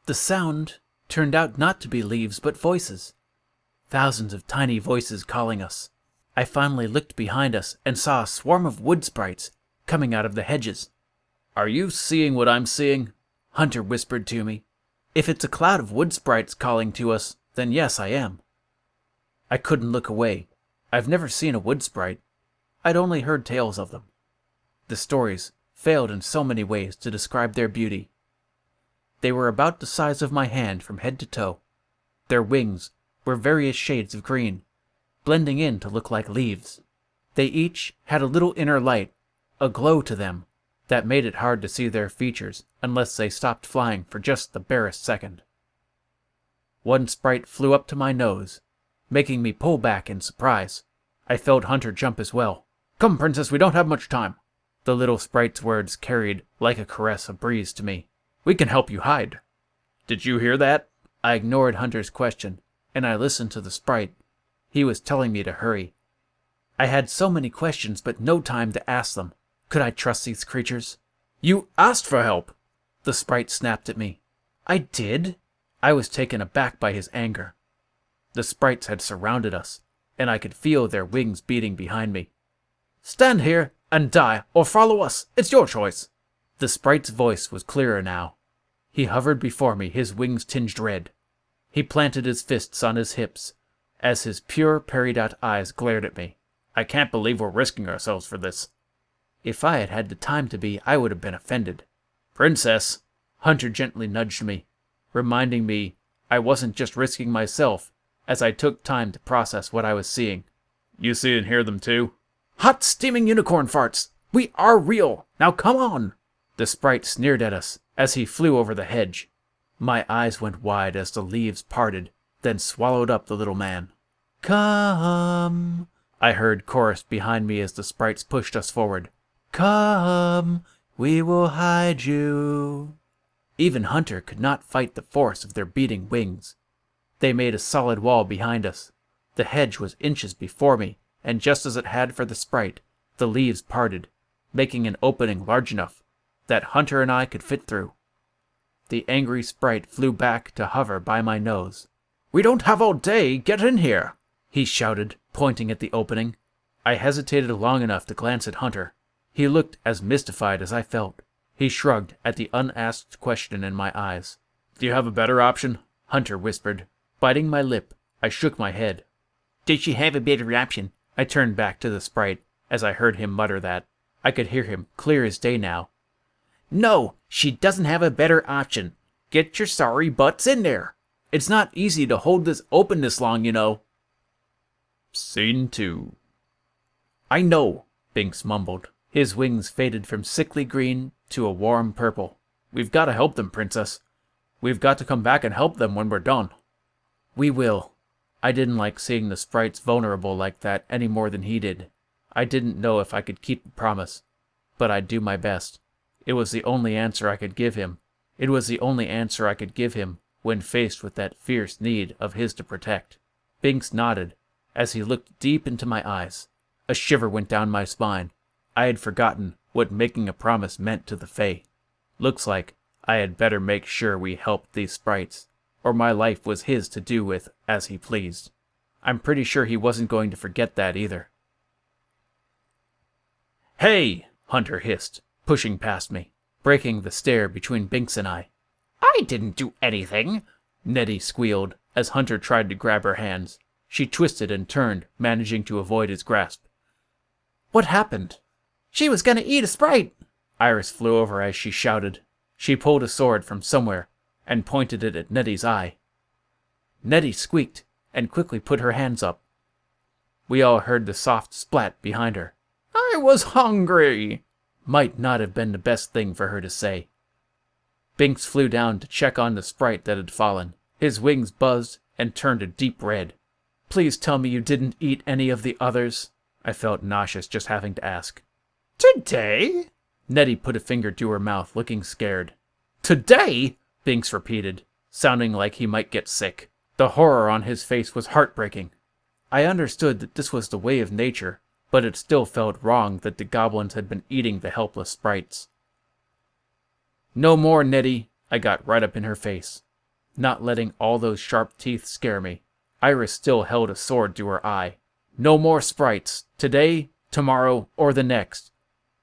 The sound turned out not to be leaves, but voices. Thousands of tiny voices calling us. I finally looked behind us and saw a swarm of wood sprites coming out of the hedges. "Are you seeing what I'm seeing?" Hunter whispered to me. "If it's a cloud of wood sprites calling to us, then yes, I am." I couldn't look away. I've never seen a wood sprite. I'd only heard tales of them. The stories failed in so many ways to describe their beauty. They were about the size of my hand from head to toe. Their wings were various shades of green, blending in to look like leaves. They each had a little inner light, a glow to them, that made it hard to see their features unless they stopped flying for just the barest second. One sprite flew up to my nose, making me pull back in surprise. I felt Hunter jump as well. "Come, Princess, we don't have much time." The little sprite's words carried, like a caress, a breeze to me. "We can help you hide." "Did you hear that?" I ignored Hunter's question, and I listened to the sprite. He was telling me to hurry. I had so many questions, but no time to ask them. Could I trust these creatures? "You asked for help!" The sprite snapped at me. "I did?" I was taken aback by his anger. The sprites had surrounded us, and I could feel their wings beating behind me. "Stand here and die, or follow us. It's your choice." The sprite's voice was clearer now. He hovered before me, his wings tinged red. He planted his fists on his hips, as his pure, peridot eyes glared at me. "I can't believe we're risking ourselves for this." If I had had the time to be, I would have been offended. "Princess," Hunter gently nudged me, reminding me I wasn't just risking myself, as I took time to process what I was seeing. "You see and hear them too?" "Hot steaming unicorn farts! We are real! Now come on!" The sprite sneered at us as he flew over the hedge. My eyes went wide as the leaves parted, then swallowed up the little man. "Come," I heard chorused behind me as the sprites pushed us forward. "Come, we will hide you." Even Hunter could not fight the force of their beating wings. They made a solid wall behind us. The hedge was inches before me, and just as it had for the sprite, the leaves parted, making an opening large enough that Hunter and I could fit through. The angry sprite flew back to hover by my nose. "We don't have all day! Get in here!" he shouted, pointing at the opening. I hesitated long enough to glance at Hunter. He looked as mystified as I felt. He shrugged at the unasked question in my eyes. "Do you have a better option?" Hunter whispered. Biting my lip, I shook my head. "Did she have a better option?" I turned back to the sprite as I heard him mutter that. I could hear him clear as day now. "No, she doesn't have a better option. Get your sorry butts in there. It's not easy to hold this open this long, you know." Scene 2. "I know," Binks mumbled. His wings faded from sickly green to a warm purple. "We've got to help them, Princess. We've got to come back and help them when we're done." "We will." I didn't like seeing the sprites vulnerable like that any more than he did. I didn't know if I could keep the promise, but I'd do my best. It was the only answer I could give him. It was the only answer I could give him when faced with that fierce need of his to protect. Binks nodded as he looked deep into my eyes. A shiver went down my spine. I had forgotten what making a promise meant to the Fae. Looks like I had better make sure we helped these sprites, or my life was his to do with as he pleased. I'm pretty sure he wasn't going to forget that either. "Hey!" Hunter hissed, pushing past me, breaking the stare between Binks and I. "I didn't do anything," Nettie squealed as Hunter tried to grab her hands. She twisted and turned, managing to avoid his grasp. "What happened?" "She was gonna eat a sprite!" Iris flew over as she shouted. She pulled a sword from somewhere and pointed it at Nettie's eye. Nettie squeaked and quickly put her hands up. We all heard the soft splat behind her. "I was hungry!" Might not have been the best thing for her to say. Binks flew down to check on the sprite that had fallen. His wings buzzed and turned a deep red. "Please tell me you didn't eat any of the others." I felt nauseous just having to ask. "Today?" Nettie put a finger to her mouth, looking scared. "Today?" Binks repeated, sounding like he might get sick. The horror on his face was heartbreaking. I understood that this was the way of nature, but it still felt wrong that the goblins had been eating the helpless sprites. "No more, Nettie," I got right up in her face. not letting all those sharp teeth scare me. Iris still held a sword to her eye. "No more sprites, today, tomorrow, or the next.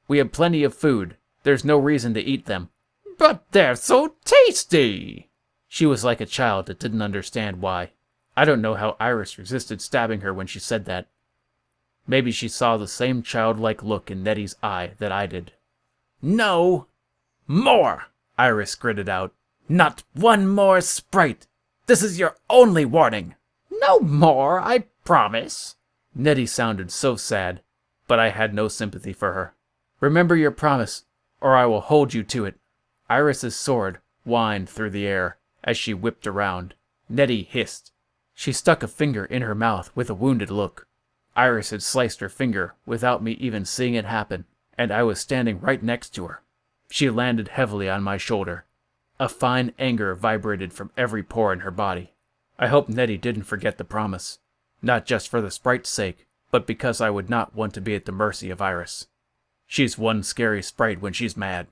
We have plenty of food. There's no reason to eat them." "But they're so tasty!" She was like a child that didn't understand why. I don't know how Iris resisted stabbing her when she said that. Maybe she saw the same childlike look in Nettie's eye that I did. "No more!" Iris gritted out. "Not one more sprite! This is your only warning!" "No more, I promise." Nettie sounded so sad, but I had no sympathy for her. "Remember your promise, or I will hold you to it." Iris's sword whined through the air as she whipped around. Nettie hissed. She stuck a finger in her mouth with a wounded look. Iris had sliced her finger without me even seeing it happen, and I was standing right next to her. She landed heavily on my shoulder. A fine anger vibrated from every pore in her body. I hope Nettie didn't forget the promise, not just for the sprite's sake, but because I would not want to be at the mercy of Iris. She's one scary sprite when she's mad.